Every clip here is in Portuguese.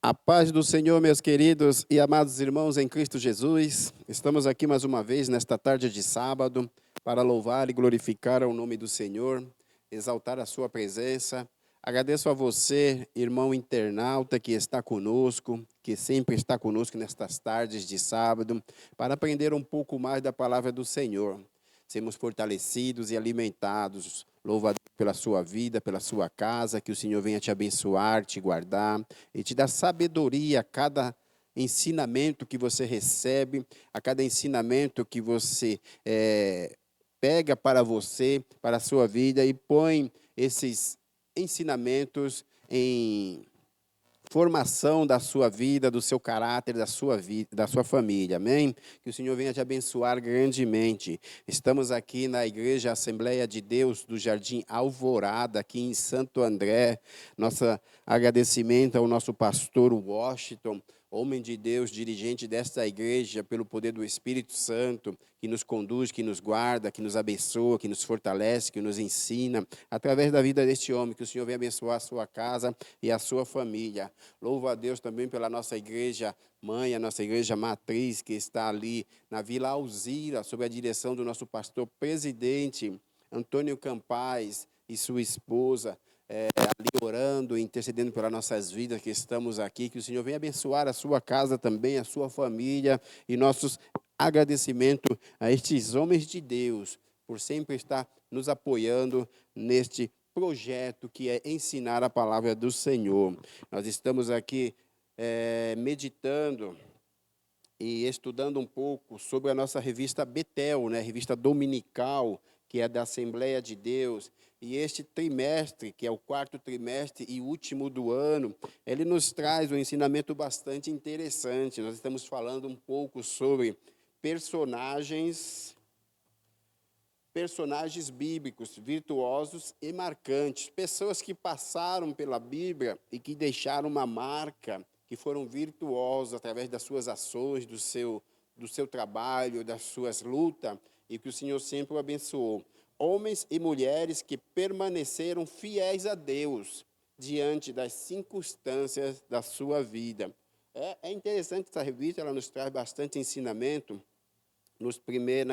A paz do Senhor, meus queridos e amados irmãos em Cristo Jesus. Estamos aqui mais uma vez nesta tarde de sábado para louvar e glorificar o nome do Senhor, exaltar a sua presença. Agradeço a você, irmão internauta, que está conosco, que sempre está conosco nestas tardes de sábado, para aprender um pouco mais da palavra do Senhor. Sermos fortalecidos e alimentados. Louvado pela sua vida, pela sua casa, que o Senhor venha te abençoar, te guardar e te dar sabedoria a cada ensinamento que você recebe, a cada ensinamento que você pega para você, para a sua vida e põe esses ensinamentos em formação da sua vida, do seu caráter, da sua vida, da sua família, amém? Que o Senhor venha te abençoar grandemente. Estamos aqui na Igreja Assembleia de Deus do Jardim Alvorada, aqui em Santo André. Nosso agradecimento ao nosso pastor Washington, homem de Deus, dirigente desta igreja, pelo poder do Espírito Santo, que nos conduz, que nos guarda, que nos abençoa, que nos fortalece, que nos ensina, através da vida deste homem, que o Senhor venha abençoar a sua casa e a sua família. Louvo a Deus também pela nossa igreja mãe, a nossa igreja matriz, que está ali na Vila Alzira, sob a direção do nosso pastor presidente, Antônio Campaz, e sua esposa, ali orando, intercedendo pelas nossas vidas que estamos aqui, que o Senhor venha abençoar a sua casa também, a sua família, e nossos agradecimentos a estes homens de Deus, por sempre estar nos apoiando neste projeto que é ensinar a palavra do Senhor. Nós estamos aqui meditando e estudando um pouco sobre a nossa revista Betel, né, revista dominical, que é da Assembleia de Deus. E este trimestre, que é o quarto trimestre e último do ano, ele nos traz um ensinamento bastante interessante. Nós estamos falando um pouco sobre personagens bíblicos, virtuosos e marcantes. Pessoas que passaram pela Bíblia e que deixaram uma marca, que foram virtuosos através das suas ações, do seu trabalho, das suas lutas, e que o Senhor sempre o abençoou. Homens e mulheres que permaneceram fiéis a Deus diante das circunstâncias da sua vida. É interessante essa revista, ela nos traz bastante ensinamento. Nas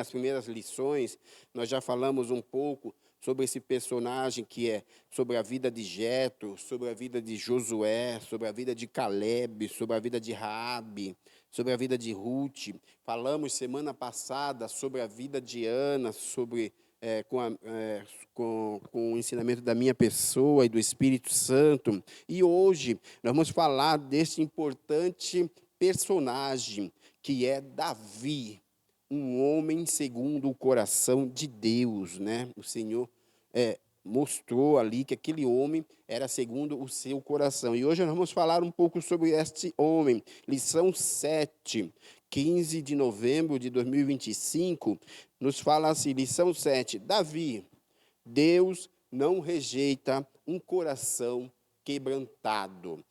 primeiras lições, nós já falamos um pouco sobre esse personagem que é sobre a vida de Jetro, sobre a vida de Josué, sobre a vida de Caleb, sobre a vida de Raabe, sobre a vida de Ruth. Falamos semana passada sobre a vida de Ana, com o ensinamento da minha pessoa e do Espírito Santo. E hoje nós vamos falar desse importante personagem que é Davi, um homem segundo o coração de Deus, né? O Senhor mostrou ali que aquele homem era segundo o seu coração. E hoje nós vamos falar um pouco sobre este homem. Lição 7, 15 de novembro de 2025, nos fala assim, lição 7, Davi, Deus não rejeita um coração quebrantado.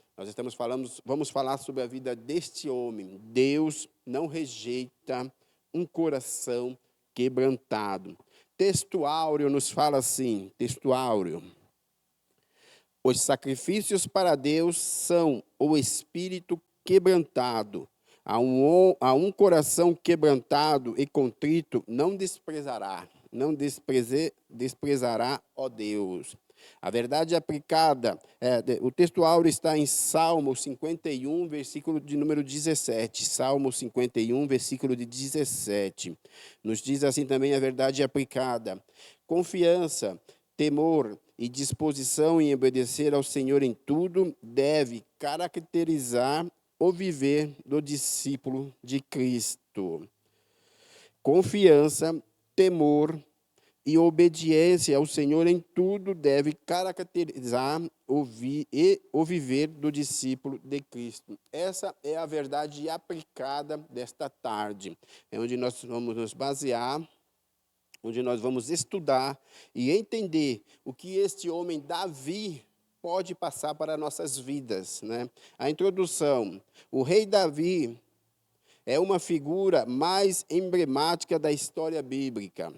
Vamos falar sobre a vida deste homem. Deus não rejeita um coração quebrantado. Texto áureo nos fala assim, texto áureo. Os sacrifícios para Deus são o espírito quebrantado. A um coração quebrantado e contrito não desprezará, ó Deus. A verdade aplicada, o texto áureo está em Salmo 51, versículo de número 17. Salmo 51, versículo de 17. Nos diz assim também a verdade aplicada. Confiança, temor e disposição em obedecer ao Senhor em tudo deve caracterizar o viver do discípulo de Cristo. Confiança, temor e obediência ao Senhor em tudo deve caracterizar o viver do discípulo de Cristo. Essa é a verdade aplicada desta tarde. É onde nós vamos nos basear, onde nós vamos estudar e entender o que este homem Davi pode passar para nossas vidas, né? A introdução. O rei Davi é uma figura mais emblemática da história bíblica,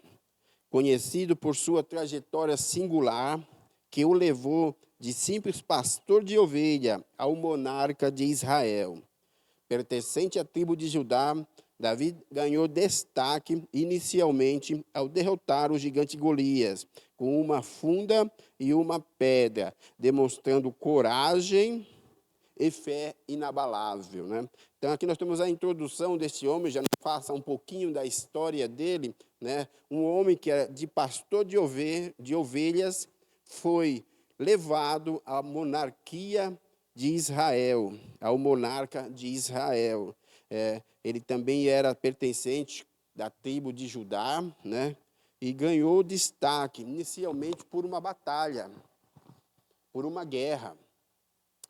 conhecido por sua trajetória singular, que o levou de simples pastor de ovelha ao monarca de Israel. Pertencente à tribo de Judá, Davi ganhou destaque inicialmente ao derrotar o gigante Golias com uma funda e uma pedra, demonstrando coragem e fé inabalável, né? Então aqui nós temos a introdução desse homem, já nos passa um pouquinho da história dele, né? Um homem que era de pastor de ovelhas, foi levado à monarquia de Israel, ao monarca de Israel. Ele também era pertencente da tribo de Judá, né? E ganhou destaque inicialmente por uma batalha, por uma guerra.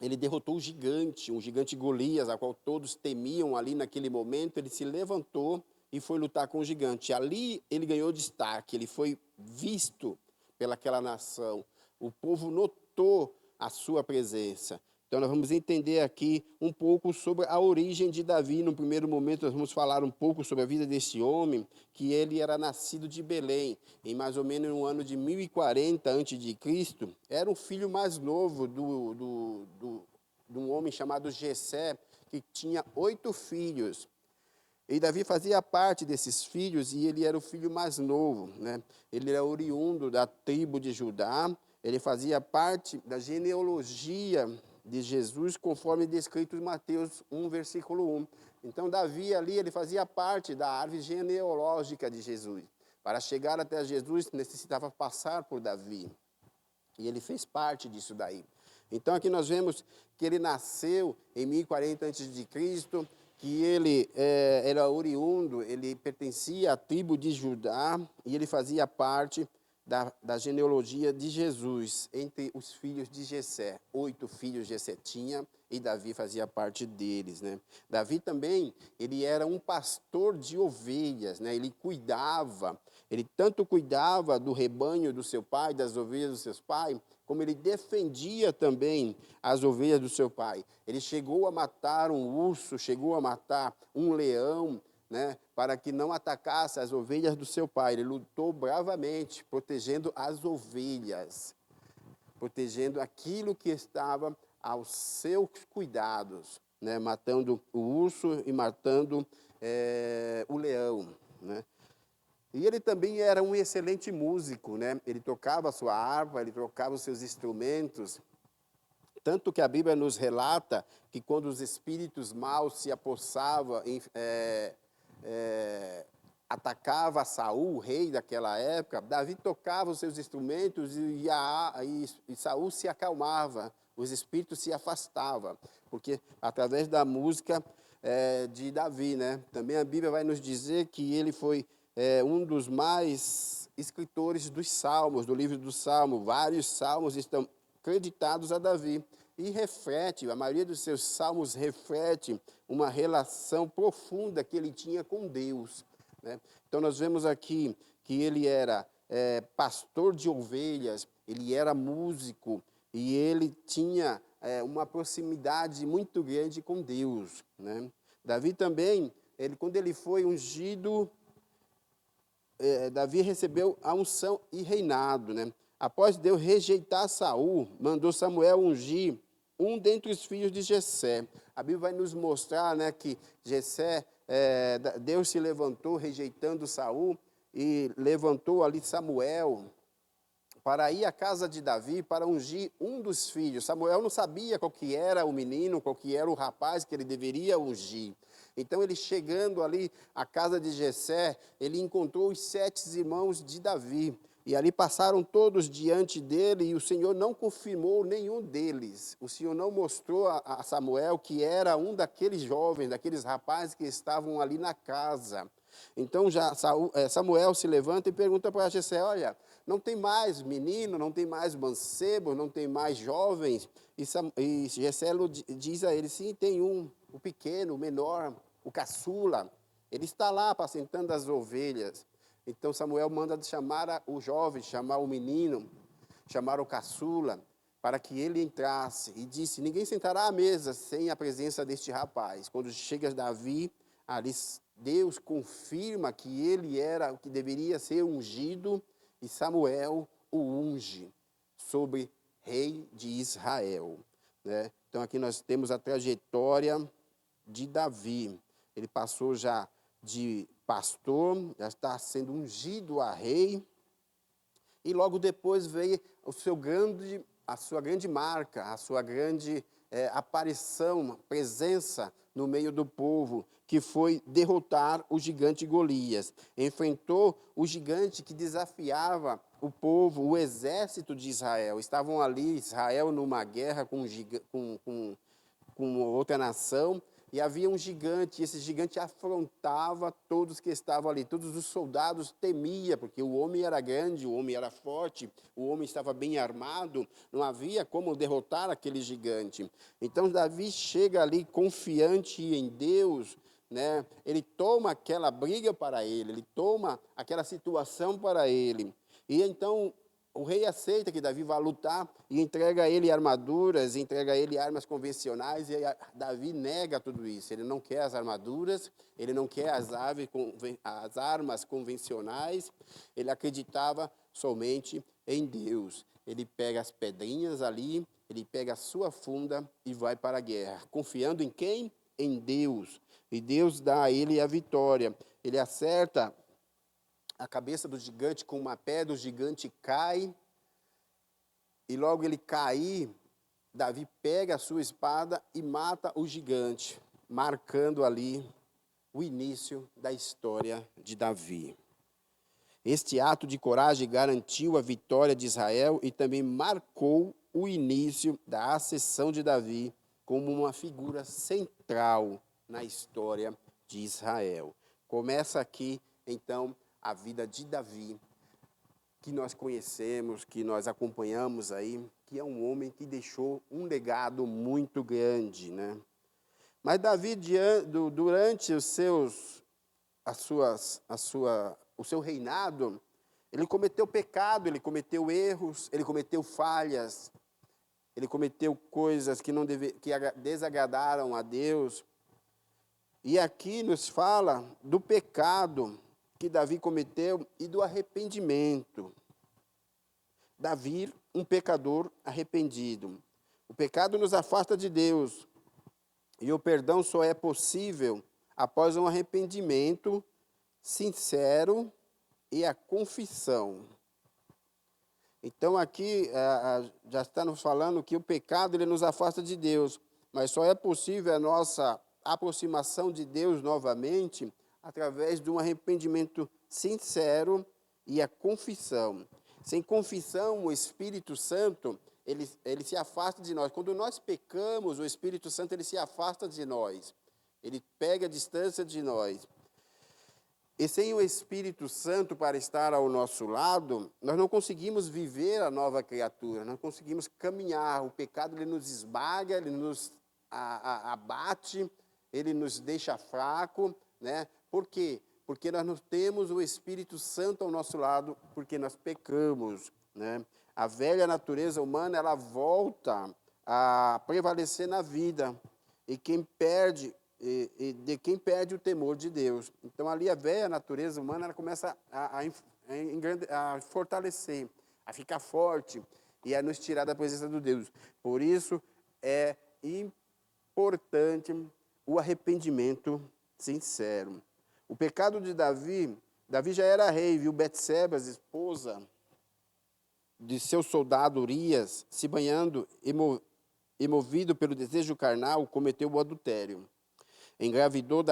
Ele derrotou um gigante Golias, a qual todos temiam ali naquele momento. Ele se levantou e foi lutar com o gigante. Ali ele ganhou destaque, ele foi visto pelaquela nação. O povo notou a sua presença. Então nós vamos entender aqui um pouco sobre a origem de Davi. No primeiro momento nós vamos falar um pouco sobre a vida desse homem, que ele era nascido de Belém, em mais ou menos no ano de 1040 a.C. Era o filho mais novo de um homem chamado Jessé, que tinha 8 filhos. E Davi fazia parte desses filhos e ele era o filho mais novo, né? Ele era oriundo da tribo de Judá, ele fazia parte da genealogia de Jesus, conforme descrito em Mateus 1, versículo 1. Então, Davi ali, ele fazia parte da árvore genealógica de Jesus. Para chegar até Jesus, necessitava passar por Davi. E ele fez parte disso daí. Então, aqui nós vemos que ele nasceu em 1040 a.C., que ele era oriundo, ele pertencia à tribo de Judá e ele fazia parte da genealogia de Jesus, entre os filhos de Jessé. 8 filhos Jessé tinha e Davi fazia parte deles, né? Davi também, ele era um pastor de ovelhas, né? Ele tanto cuidava do rebanho do seu pai, das ovelhas do seu pai, como ele defendia também as ovelhas do seu pai. Ele chegou a matar um urso, chegou a matar um leão, né, para que não atacasse as ovelhas do seu pai. Ele lutou bravamente, protegendo as ovelhas, protegendo aquilo que estava aos seus cuidados, né, matando o urso e matando o leão, né. E ele também era um excelente músico, né? Ele tocava a sua harpa, ele tocava os seus instrumentos. Tanto que a Bíblia nos relata que quando os espíritos maus se apossavam, atacava Saul, o rei daquela época, Davi tocava os seus instrumentos e Saul se acalmava, os espíritos se afastavam, porque através da música de Davi, né? Também a Bíblia vai nos dizer que ele foi um dos mais escritores dos Salmos, do livro dos Salmos. Vários salmos estão creditados a Davi. E reflete, a maioria dos seus salmos reflete uma relação profunda que ele tinha com Deus, né? Então nós vemos aqui que ele era pastor de ovelhas, ele era músico e ele tinha uma proximidade muito grande com Deus, né? Davi também, quando ele foi ungido, Davi recebeu a unção e reinado, né? Após Deus rejeitar Saul, mandou Samuel ungir um dentre os filhos de Jessé. A Bíblia vai nos mostrar, né, que Jessé, Deus se levantou rejeitando Saul e levantou ali Samuel para ir à casa de Davi para ungir um dos filhos. Samuel não sabia qual que era o menino, qual que era o rapaz que ele deveria ungir. Então, ele chegando ali à casa de Jessé, ele encontrou os 7 irmãos de Davi. E ali passaram todos diante dele e o Senhor não confirmou nenhum deles. O Senhor não mostrou a Samuel que era um daqueles jovens, daqueles rapazes que estavam ali na casa. Então, Samuel se levanta e pergunta para Jessé, olha, não tem mais menino, não tem mais mancebo, não tem mais jovens. E Jessé diz a ele, sim, tem um, o pequeno, o menor, o caçula. Ele está lá apacentando as ovelhas. Então Samuel manda chamar o jovem, chamar o menino, chamar o caçula, para que ele entrasse. E disse, ninguém sentará à mesa sem a presença deste rapaz. Quando chega Davi, ali Deus confirma que ele era o que deveria ser ungido, e Samuel o unge. sobre rei de Israel, né? Então aqui nós temos a trajetória de Davi. Ele passou já de pastor, já está sendo ungido a rei, e logo depois veio a sua grande marca, a sua grande aparição, presença no meio do povo, que foi derrotar o gigante Golias. Enfrentou o gigante que desafiava o povo, o exército de Israel. Estavam ali, Israel, numa guerra com outra nação, e havia um gigante, e esse gigante afrontava todos que estavam ali. Todos os soldados temiam, porque o homem era grande, o homem era forte, o homem estava bem armado, não havia como derrotar aquele gigante. Então Davi chega ali confiante em Deus, né? Ele toma aquela briga para ele toma aquela situação para ele. E então o rei aceita que Davi vá lutar e entrega a ele armaduras, entrega a ele armas convencionais, e Davi nega tudo isso. Ele não quer as armaduras, ele não quer as armas convencionais, ele acreditava somente em Deus. Ele pega as pedrinhas ali, ele pega a sua funda e vai para a guerra. Confiando em quem? Em Deus. E Deus dá a ele a vitória. Ele acerta a cabeça do gigante com uma pedra, o gigante cai, e logo ele cair, Davi pega a sua espada e mata o gigante, marcando ali o início da história de Davi. Este ato de coragem garantiu a vitória de Israel e também marcou o início da ascensão de Davi como uma figura central na história de Israel. Começa aqui, então, a vida de Davi, que nós conhecemos, que nós acompanhamos aí, que é um homem que deixou um legado muito grande, né? Mas Davi, durante o seu reinado, ele cometeu pecado, ele cometeu erros, ele cometeu falhas, ele cometeu coisas que desagradaram a Deus. E aqui nos fala do pecado que Davi cometeu e do arrependimento. Davi, um pecador arrependido. O pecado nos afasta de Deus, e o perdão só é possível após um arrependimento sincero e a confissão. Então aqui já está nos falando que o pecado ele nos afasta de Deus, mas só é possível a nossa aproximação de Deus novamente através de um arrependimento sincero e a confissão. Sem confissão, o Espírito Santo, ele se afasta de nós. Quando nós pecamos, o Espírito Santo ele se afasta de nós. Ele pega a distância de nós. E sem o Espírito Santo para estar ao nosso lado, nós não conseguimos viver a nova criatura, não conseguimos caminhar. O pecado ele nos esmaga, ele nos abate, ele nos deixa fraco, né? Por quê? Porque nós não temos o Espírito Santo ao nosso lado, porque nós pecamos, né? A velha natureza humana, ela volta a prevalecer na vida, e quem perde o temor de Deus. Então, ali a velha natureza humana, ela começa a fortalecer, a ficar forte, e a nos tirar da presença de Deus. Por isso, é importante o arrependimento sincero. O pecado de Davi já era rei, viu Betseba, esposa de seu soldado Urias, se banhando e movido pelo desejo carnal, cometeu o adultério. Engravidou,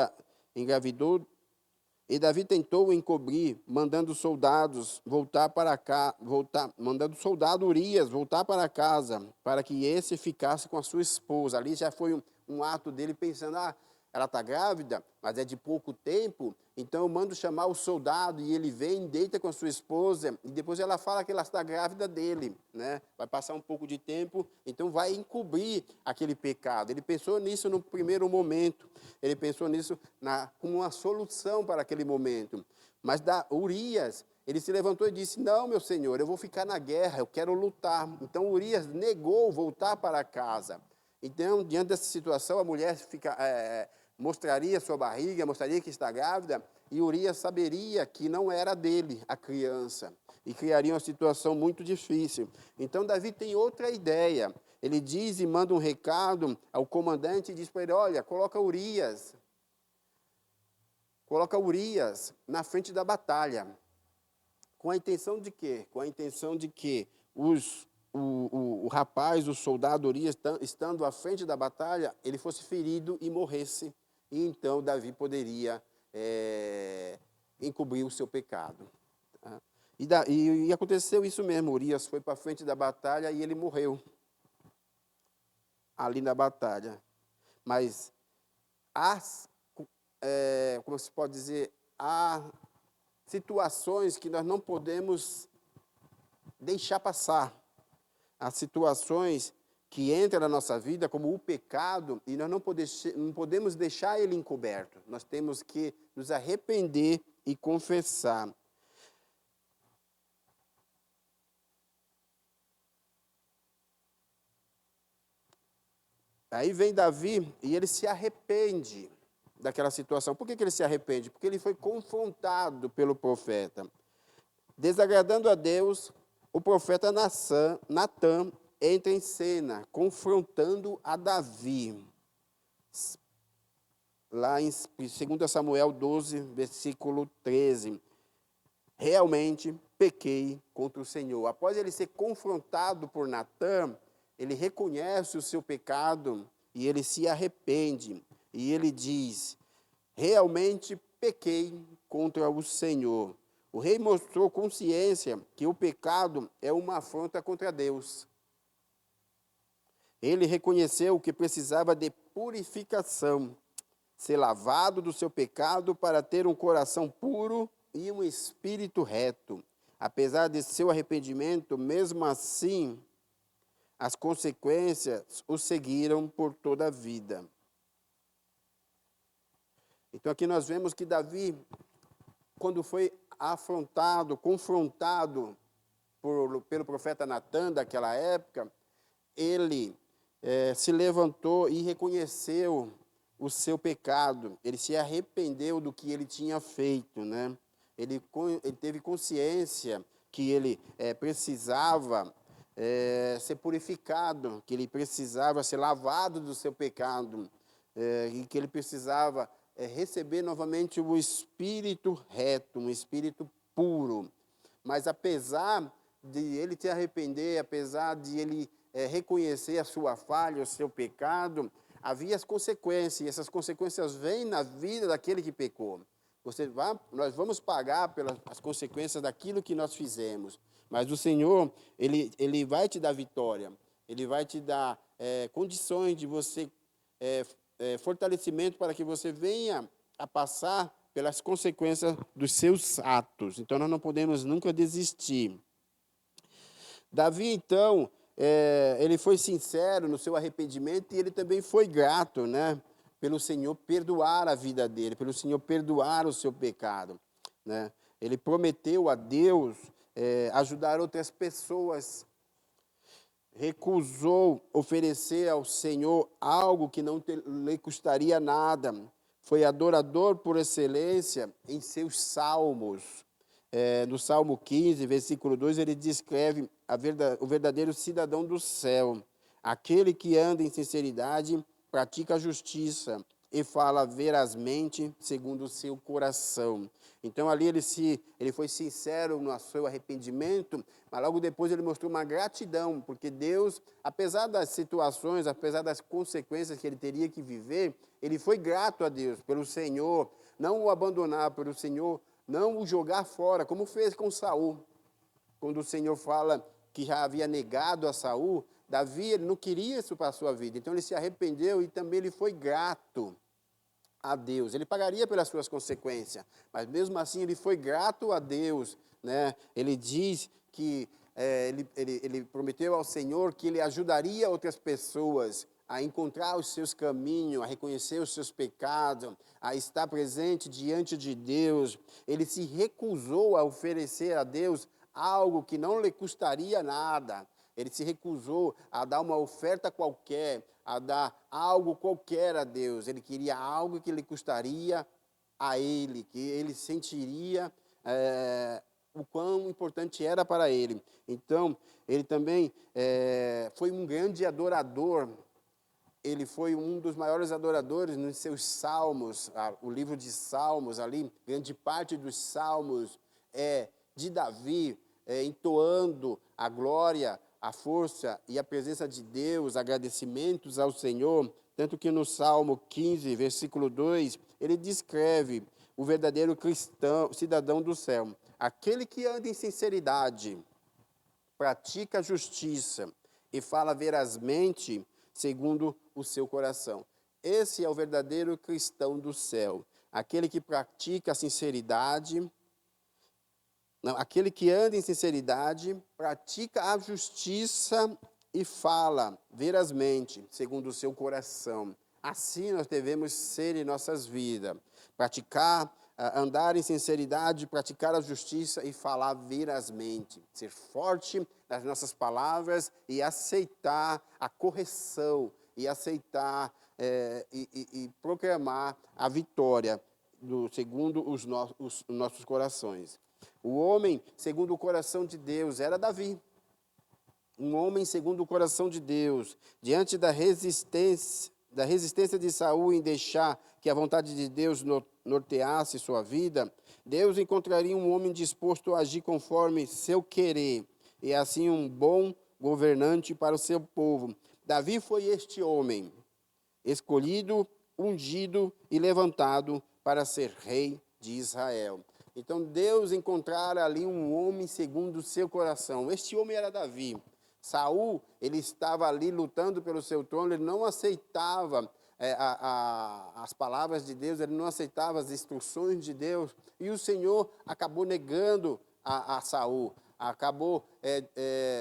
e Davi tentou encobrir, mandando soldado Urias voltar para casa, para que esse ficasse com a sua esposa. Ali já foi um ato dele pensando, ela está grávida, mas é de pouco tempo, então eu mando chamar o soldado, e ele vem, deita com a sua esposa, e depois ela fala que ela está grávida dele, né? Vai passar um pouco de tempo, então vai encobrir aquele pecado. Ele pensou nisso no primeiro momento, ele pensou nisso como uma solução para aquele momento. Mas Urias, ele se levantou e disse, não, meu senhor, eu vou ficar na guerra, eu quero lutar. Então Urias negou voltar para casa. Então, diante dessa situação, a mulher mostraria sua barriga, mostraria que está grávida, e Urias saberia que não era dele a criança. e criaria uma situação muito difícil. Então, Davi tem outra ideia. Ele diz e manda um recado ao comandante e diz para ele, olha, coloca Urias na frente da batalha. Com a intenção de quê? Com a intenção de que o rapaz, o soldado Urias, estando à frente da batalha, ele fosse ferido e morresse. E então Davi poderia encobrir o seu pecado. Tá? E aconteceu isso mesmo. Urias foi para a frente da batalha e ele morreu ali na batalha. Mas como se pode dizer, há situações que nós não podemos deixar passar. Há situações que entram na nossa vida, como o pecado, e nós não podemos deixar ele encoberto. Nós temos que nos arrepender e confessar. Aí vem Davi e ele se arrepende daquela situação. Por que ele se arrepende? Porque ele foi confrontado pelo profeta. Desagradando a Deus, o profeta Natã entra em cena, confrontando a Davi. Lá em 2 Samuel 12, versículo 13. Realmente pequei contra o Senhor. Após ele ser confrontado por Natã, ele reconhece o seu pecado e ele se arrepende. E ele diz, realmente pequei contra o Senhor. O rei mostrou consciência que o pecado é uma afronta contra Deus. Ele reconheceu que precisava de purificação, ser lavado do seu pecado para ter um coração puro e um espírito reto. Apesar de seu arrependimento, mesmo assim, as consequências o seguiram por toda a vida. Então aqui nós vemos que Davi, quando foi confrontado pelo profeta Natã daquela época, ele se levantou e reconheceu o seu pecado. Ele se arrependeu do que ele tinha feito, né? Ele teve consciência que ele precisava ser purificado, que ele precisava ser lavado do seu pecado, e que ele precisava receber novamente o espírito reto, um espírito puro. Mas apesar de ele se arrepender, apesar de ele reconhecer a sua falha, o seu pecado, havia as consequências, e essas consequências vêm na vida daquele que pecou. Nós vamos pagar pelas consequências daquilo que nós fizemos, mas o Senhor, Ele vai te dar vitória, Ele vai te dar condições de você, fortalecimento para que você venha a passar pelas consequências dos seus atos. Então, nós não podemos nunca desistir. Davi, então, ele foi sincero no seu arrependimento e ele também foi grato, né, pelo Senhor perdoar a vida dele, pelo Senhor perdoar o seu pecado, né? Ele prometeu a Deus ajudar outras pessoas, recusou oferecer ao Senhor algo que não lhe custaria nada, foi adorador por excelência em seus salmos. No Salmo 15, versículo 2, ele descreve o verdadeiro cidadão do céu, aquele que anda em sinceridade, pratica a justiça e fala verazmente segundo o seu coração. Então ali ele foi sincero no seu arrependimento, mas logo depois ele mostrou uma gratidão, porque Deus, apesar das situações, apesar das consequências que ele teria que viver, ele foi grato a Deus pelo Senhor não o abandonar, pelo Senhor não o jogar fora, como fez com Saul. Quando o Senhor fala que já havia negado a Saul, Davi ele não queria isso para a sua vida, então ele se arrependeu e também ele foi grato a Deus. Ele pagaria pelas suas consequências, mas mesmo assim ele foi grato a Deus, né? Ele diz que ele prometeu ao Senhor que ele ajudaria outras pessoas a encontrar os seus caminhos, a reconhecer os seus pecados, a estar presente diante de Deus. Ele se recusou a oferecer a Deus algo que não lhe custaria nada. Ele se recusou a dar uma oferta qualquer, a dar algo qualquer a Deus. Ele queria algo que lhe custaria a ele, que ele sentiria o quão importante era para ele. Então, ele também foi um grande adorador. Ele foi um dos maiores adoradores nos seus salmos. O livro de Salmos ali, grande parte dos salmos é de Davi, entoando a glória, a força e a presença de Deus, agradecimentos ao Senhor. Tanto que no Salmo 15, versículo 2, ele descreve o verdadeiro cristão, cidadão do céu. Aquele que anda em sinceridade, pratica a justiça e fala verazmente segundo o seu coração. Esse é o verdadeiro cristão do céu. Aquele que pratica a sinceridade, não, aquele que anda em sinceridade, pratica a justiça e fala verazmente segundo o seu coração. Assim nós devemos ser em nossas vidas. Praticar, andar em sinceridade, praticar a justiça e falar verazmente. Ser forte nas nossas palavras e aceitar a correção, e aceitar e proclamar a vitória segundo os nossos corações. O homem segundo o coração de Deus era Davi. Um homem segundo o coração de Deus, diante da resistência de Saul em deixar que a vontade de Deus norteasse sua vida, Deus encontraria um homem disposto a agir conforme seu querer, e assim um bom governante para o seu povo. Davi foi este homem, escolhido, ungido e levantado para ser rei de Israel. Então Deus encontrara ali um homem segundo o seu coração. Este homem era Davi. Saul, ele estava ali lutando pelo seu trono, ele não aceitava as palavras de Deus, ele não aceitava as instruções de Deus, e o Senhor acabou negando a Saul, acabou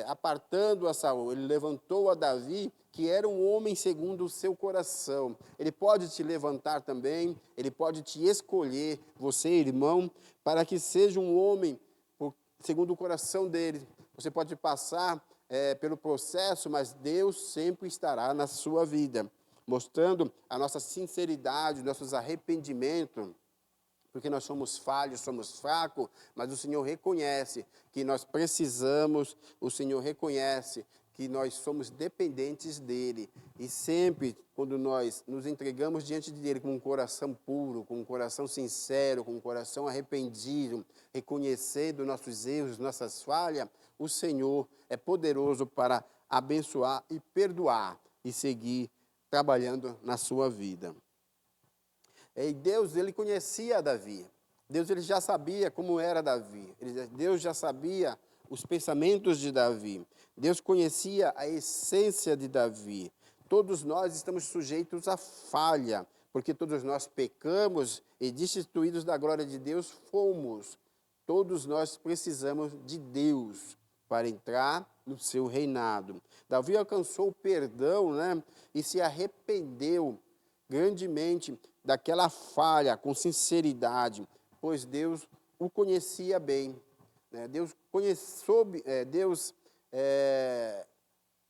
apartando a Saul. Ele levantou a Davi, que era um homem segundo o seu coração. Ele pode te levantar também, ele pode te escolher, você, irmão, para que seja um homem segundo o coração dele. Você pode passar pelo processo, mas Deus sempre estará na sua vida, mostrando a nossa sinceridade, nossos arrependimentos, porque nós somos falhos, somos fracos, mas o Senhor reconhece que nós precisamos, o Senhor reconhece que nós somos dependentes dEle. E sempre, quando nós nos entregamos diante dEle com um coração puro, com um coração sincero, com um coração arrependido, reconhecendo nossos erros, nossas falhas, o Senhor é poderoso para abençoar e perdoar e seguir trabalhando na sua vida. E Deus, ele conhecia Davi. Deus, ele já sabia como era Davi. Deus já sabia os pensamentos de Davi. Deus conhecia a essência de Davi. Todos nós estamos sujeitos à falha, porque todos nós pecamos e destituídos da glória de Deus fomos. Todos nós precisamos de Deus para entrar no seu reinado. Davi alcançou o perdão, né, e se arrependeu grandemente daquela falha, com sinceridade, pois Deus o conhecia bem. Deus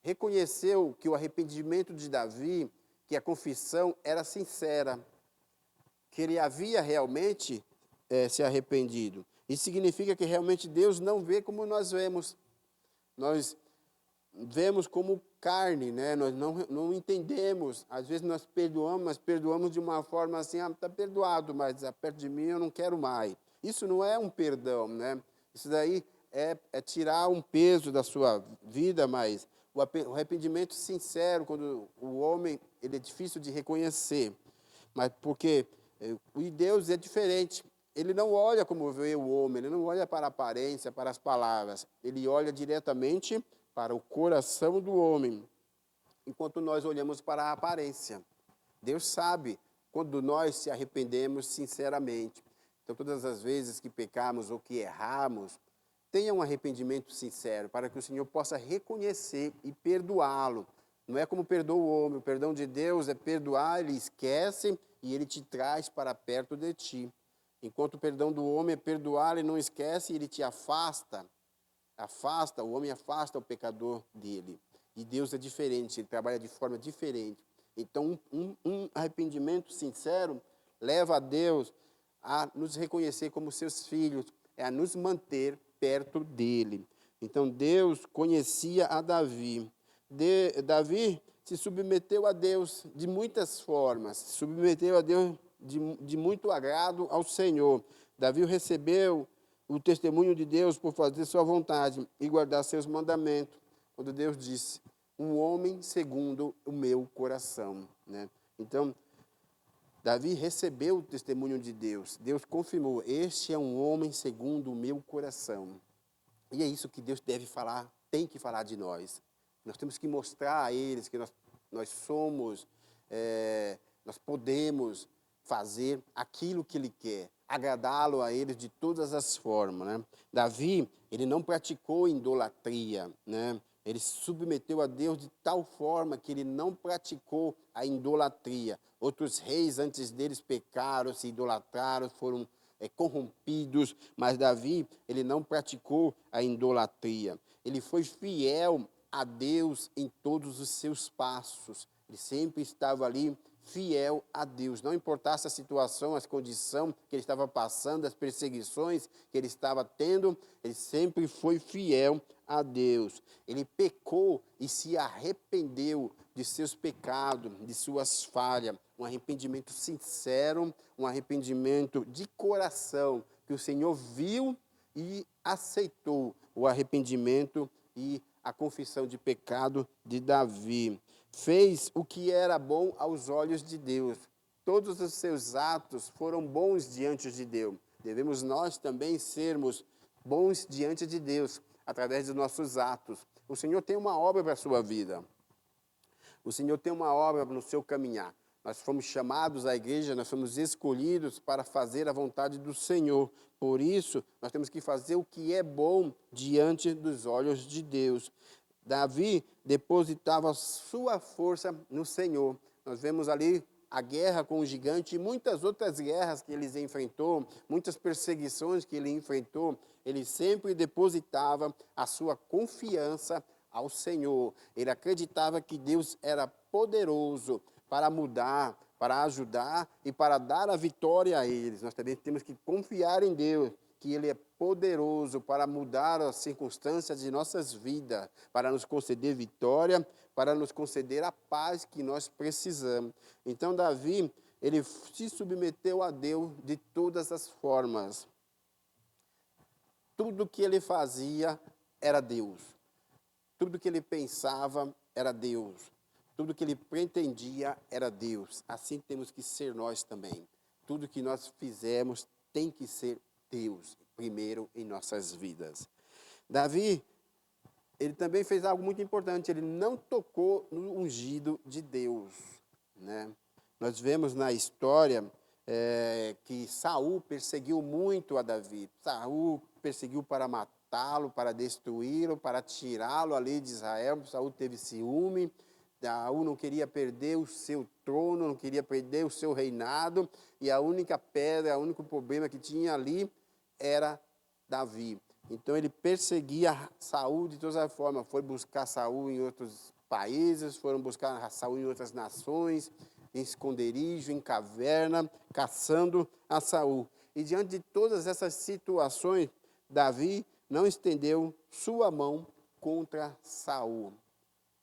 reconheceu que o arrependimento de Davi, que a confissão era sincera, que ele havia realmente se arrependido. Isso significa que realmente Deus não vê como nós vemos. Nós vemos como carne, né? Nós não entendemos. Às vezes nós perdoamos, mas perdoamos de uma forma assim, está perdoado, mas perto de mim eu não quero mais. Isso não é um perdão, né? Isso daí é tirar um peso da sua vida, mas o arrependimento sincero, quando o homem, ele é difícil de reconhecer, mas porque o Deus é diferente. Ele não olha como vê o homem, ele não olha para a aparência, para as palavras, ele olha diretamente para o coração do homem, enquanto nós olhamos para a aparência. Deus sabe quando nós se arrependemos sinceramente. Então, todas as vezes que pecamos ou que erramos, tenha um arrependimento sincero, para que o Senhor possa reconhecer e perdoá-lo. Não é como perdoa o homem, o perdão de Deus é perdoar, ele esquece e ele te traz para perto de ti. Enquanto o perdão do homem é perdoar, ele não esquece e ele te afasta. O homem afasta o pecador dele. E Deus é diferente, ele trabalha de forma diferente. Então, um arrependimento sincero leva a Deus a nos reconhecer como seus filhos, a nos manter perto dele. Então Deus conhecia a Davi. Davi se submeteu a Deus de muitas formas, se submeteu a Deus de muito agrado ao Senhor. Davi recebeu o testemunho de Deus por fazer sua vontade e guardar seus mandamentos, quando Deus disse, um homem segundo o meu coração. Né? Então, Davi recebeu o testemunho de Deus. Deus confirmou, este é um homem segundo o meu coração. E é isso que Deus deve falar, tem que falar de nós. Nós temos que mostrar a eles que nós somos, nós podemos fazer aquilo que Ele quer, agradá-lo a eles de todas as formas. Né? Davi, ele não praticou idolatria, né? Ele se submeteu a Deus de tal forma que ele não praticou a idolatria. Outros reis antes deles pecaram, se idolatraram, foram corrompidos, mas Davi, ele não praticou a idolatria. Ele foi fiel a Deus em todos os seus passos. Ele sempre estava ali fiel a Deus. Não importasse a situação, as condições que ele estava passando, as perseguições que ele estava tendo, ele sempre foi fiel a Deus. Ele pecou e se arrependeu de seus pecados, de suas falhas. Um arrependimento sincero, um arrependimento de coração, que o Senhor viu e aceitou o arrependimento e a confissão de pecado de Davi. Fez o que era bom aos olhos de Deus. Todos os seus atos foram bons diante de Deus. Devemos nós também sermos bons diante de Deus, através dos nossos atos. O Senhor tem uma obra para a sua vida. O Senhor tem uma obra no seu caminhar. Nós fomos chamados à igreja, nós fomos escolhidos para fazer a vontade do Senhor. Por isso, nós temos que fazer o que é bom diante dos olhos de Deus. Davi depositava sua força no Senhor. Nós vemos ali a guerra com o gigante e muitas outras guerras que ele enfrentou, muitas perseguições que ele enfrentou. Ele sempre depositava a sua confiança ao Senhor. Ele acreditava que Deus era poderoso para mudar, para ajudar e para dar a vitória a eles. Nós também temos que confiar em Deus, que Ele é poderoso para mudar as circunstâncias de nossas vidas, para nos conceder vitória, para nos conceder a paz que nós precisamos. Então, Davi, ele se submeteu a Deus de todas as formas. Tudo que ele fazia era Deus. Tudo que ele pensava era Deus. Tudo que ele pretendia era Deus. Assim temos que ser nós também. Tudo que nós fizemos tem que ser Deus, primeiro em nossas vidas. Davi, ele também fez algo muito importante. Ele não tocou no ungido de Deus, né? Nós vemos na história que Saul perseguiu muito a Davi. Saul perseguiu para matá-lo, para destruí-lo, para tirá-lo ali de Israel. Saul teve ciúme. Saul não queria perder o seu trono, não queria perder o seu reinado, e a única pedra, o único problema que tinha ali era Davi. Então ele perseguia Saul de todas as formas, foi buscar Saul em outros países, foram buscar Saul em outras nações, em esconderijo, em caverna, caçando a Saul. E diante de todas essas situações, Davi não estendeu sua mão contra Saul.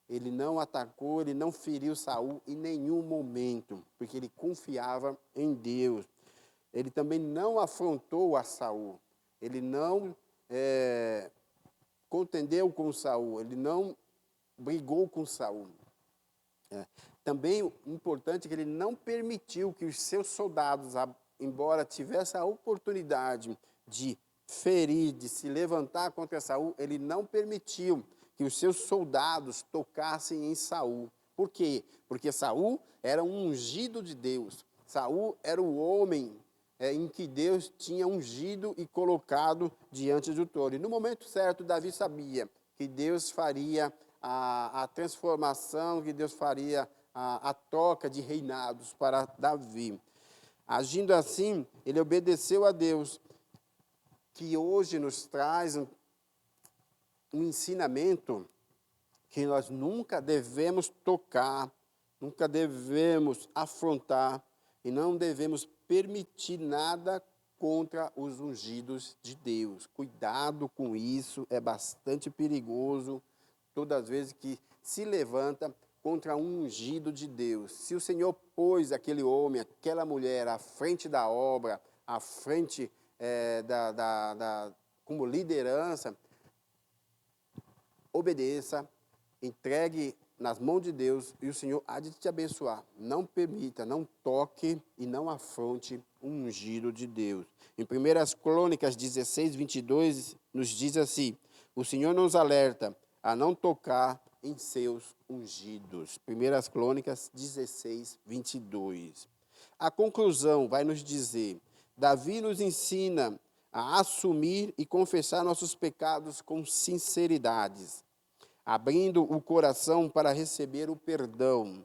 Ele não atacou, ele não feriu Saul em nenhum momento, porque ele confiava em Deus. Ele também não afrontou a Saul. Ele não contendeu com Saul. Ele não brigou com Saul. Também importante que ele não permitiu que os seus soldados, embora tivessem a oportunidade de ferir, de se levantar contra Saul, ele não permitiu que os seus soldados tocassem em Saul. Por quê? Porque Saul era um ungido de Deus. Saul era o homem em que Deus tinha ungido e colocado diante do trono. E no momento certo, Davi sabia que Deus faria a transformação, que Deus faria a troca de reinados para Davi. Agindo assim, ele obedeceu a Deus, que hoje nos traz um ensinamento que nós nunca devemos tocar, nunca devemos afrontar e não devemos permitir nada contra os ungidos de Deus. Cuidado com isso, é bastante perigoso todas as vezes que se levanta contra um ungido de Deus. Se o Senhor pôs aquele homem, aquela mulher à frente da obra, à frente como liderança, obedeça, entregue nas mãos de Deus e o Senhor há de te abençoar. Não permita, não toque e não afronte um ungido de Deus. Em 1 Crônicas 16, 22, nos diz assim: o Senhor nos alerta a não tocar em seus ungidos. 1 Crônicas 16, 22. A conclusão vai nos dizer: Davi nos ensina a assumir e confessar nossos pecados com sinceridade, abrindo o coração para receber o perdão,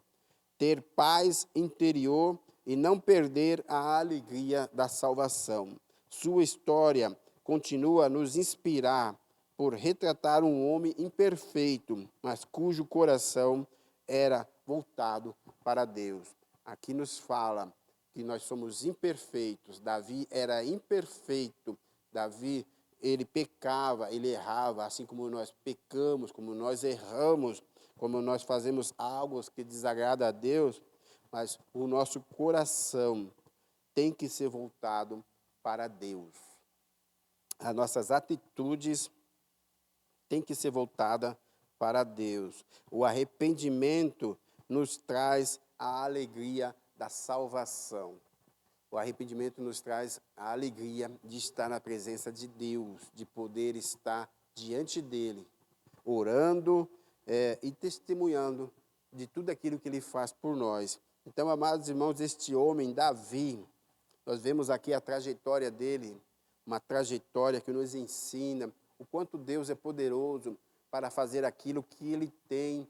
ter paz interior e não perder a alegria da salvação. Sua história continua a nos inspirar por retratar um homem imperfeito, mas cujo coração era voltado para Deus. Aqui nos fala que nós somos imperfeitos. Davi era imperfeito. Davi, ele pecava, ele errava, assim como nós pecamos, como nós erramos, como nós fazemos algo que desagrada a Deus, mas o nosso coração tem que ser voltado para Deus. As nossas atitudes têm que ser voltadas para Deus. O arrependimento nos traz a alegria da salvação. O arrependimento nos traz a alegria de estar na presença de Deus, de poder estar diante dEle, orando e testemunhando de tudo aquilo que Ele faz por nós. Então, amados irmãos, este homem, Davi, nós vemos aqui a trajetória dele, uma trajetória que nos ensina o quanto Deus é poderoso para fazer aquilo que Ele tem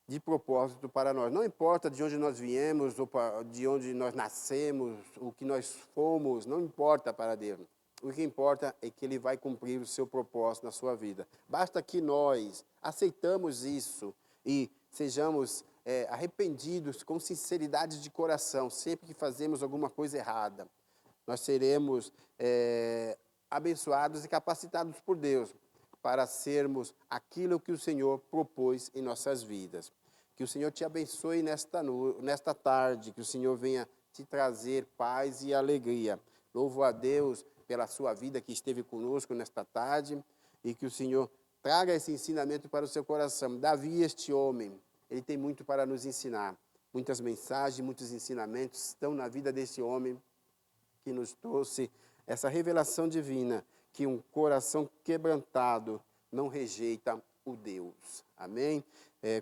de propósito para nós. Não importa de onde nós viemos, ou de onde nós nascemos, o que nós fomos, não importa para Deus. O que importa é que Ele vai cumprir o seu propósito na sua vida. Basta que nós aceitamos isso e sejamos arrependidos com sinceridade de coração, sempre que fazemos alguma coisa errada. Nós seremos abençoados e capacitados por Deus para sermos aquilo que o Senhor propôs em nossas vidas. Que o Senhor te abençoe nesta tarde, que o Senhor venha te trazer paz e alegria. Louvo a Deus pela sua vida que esteve conosco nesta tarde e que o Senhor traga esse ensinamento para o seu coração. Davi, este homem, ele tem muito para nos ensinar. Muitas mensagens, muitos ensinamentos estão na vida desse homem que nos trouxe essa revelação divina, que um coração quebrantado não rejeita o Deus. Amém?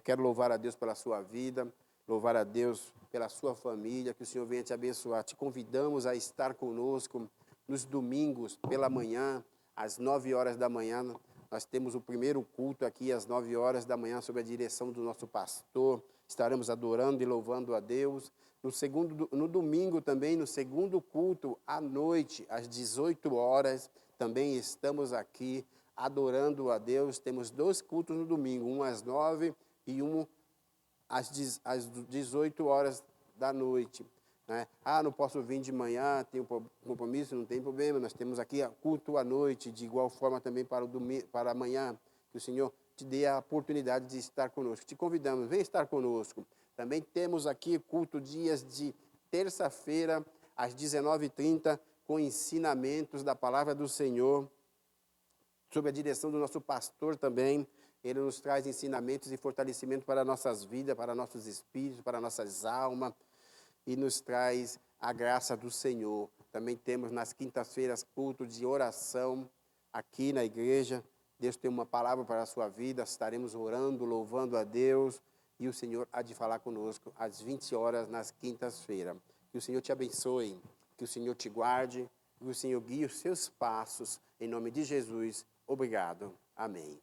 Quero louvar a Deus pela sua vida, louvar a Deus pela sua família, que o Senhor venha te abençoar. Te convidamos a estar conosco nos domingos pela manhã, às 9 horas da manhã. Nós temos o primeiro culto aqui às 9 horas da manhã, sob a direção do nosso pastor. Estaremos adorando e louvando a Deus. No domingo também, no segundo culto, à noite, às 18 horas, também estamos aqui adorando a Deus. Temos 2 cultos no domingo, um às 9 e um às 18 horas da noite. Né? Não posso vir de manhã, tenho compromisso, não tem problema. Nós temos aqui culto à noite, de igual forma também para amanhã. Que o Senhor te dê a oportunidade de estar conosco. Te convidamos, vem estar conosco. Também temos aqui culto dias de terça-feira, às 19h30, com ensinamentos da palavra do Senhor, sob a direção do nosso pastor também. Ele nos traz ensinamentos e fortalecimento para nossas vidas, para nossos espíritos, para nossas almas, e nos traz a graça do Senhor. Também temos nas quintas-feiras culto de oração aqui na igreja. Deus tem uma palavra para a sua vida, estaremos orando, louvando a Deus, e o Senhor há de falar conosco às 20 horas nas quintas-feiras. Que o Senhor te abençoe, que o Senhor te guarde, que o Senhor guie os seus passos, em nome de Jesus. Obrigado. Amém.